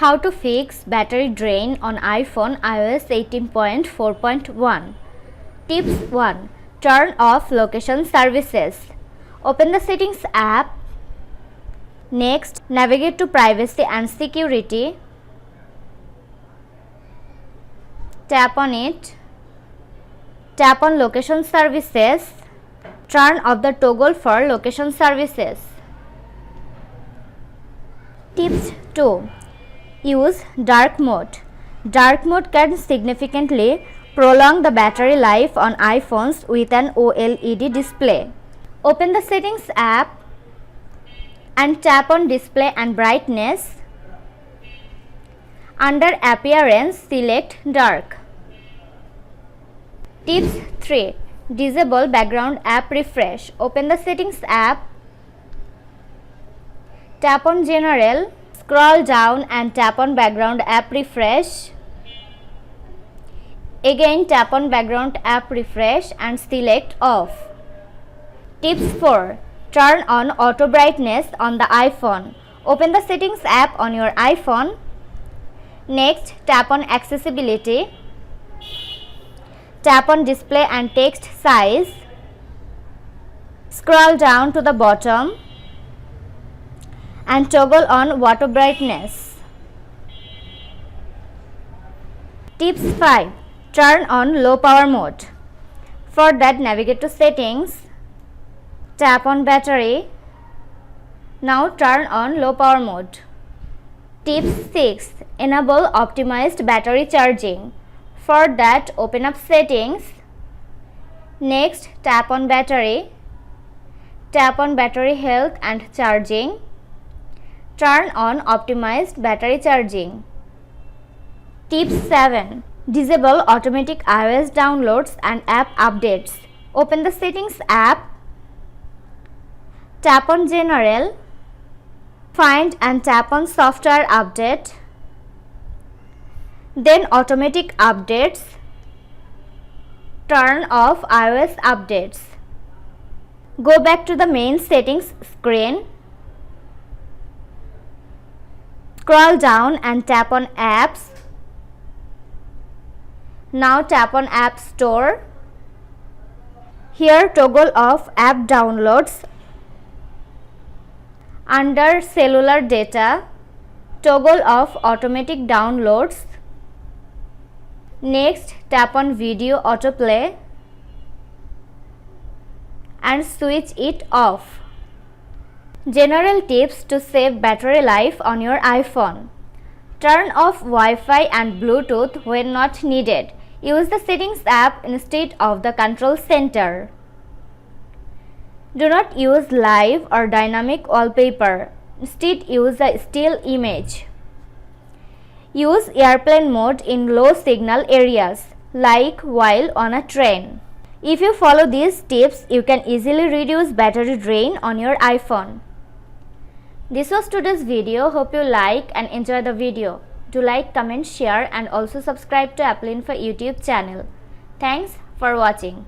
How to fix battery drain on iPhone iOS 18.4.1. Tips 1. Turn off location services. Open the Settings app. Next, navigate to Privacy and Security. Tap on it. Tap on Location Services. Turn off the toggle for location services. Tips 2. Use dark mode. Dark mode can significantly prolong the battery life on iPhones with an OLED display. Open the Settings app and tap on Display and Brightness. Under Appearance, select Dark. Tips 3. Disable background app refresh. Open the Settings app. Tap on General. Scroll down and tap on Background App Refresh. Again tap on Background App Refresh and select Off. Tips 4. Turn on Auto Brightness on the iPhone. Open the Settings app on your iPhone. Next, tap on Accessibility. Tap on Display and Text Size. Scroll down to the bottom and toggle on Auto Brightness. Tips 5. Turn on Low Power Mode. For that, navigate to Settings. Tap on Battery. Now turn on Low Power Mode. Tip 6. Enable Optimized Battery Charging. For that, open up Settings. Next, tap on Battery. Tap on Battery Health and Charging. Turn on Optimized Battery Charging. Tip 7. Disable Automatic iOS Downloads and App Updates. Open the Settings app. Tap on General. Find and tap on Software Update. Then Automatic Updates. Turn off iOS Updates. Go back to the main settings screen. Scroll down and tap on Apps. Now tap on App Store. Here toggle off App Downloads. Under Cellular Data, toggle off Automatic Downloads. Next, tap on Video Autoplay and switch it off. General tips to save battery life on your iPhone. Turn off Wi-Fi and Bluetooth when not needed. Use the Settings app instead of the Control Center. Do not use live or dynamic wallpaper. Instead, use a still image. Use airplane mode in low signal areas, like while on a train. If you follow these tips, you can easily reduce battery drain on your iPhone. This was today's video. Hope you like and enjoy the video. Do like, comment, share and also subscribe to Apple Info YouTube channel. Thanks for watching.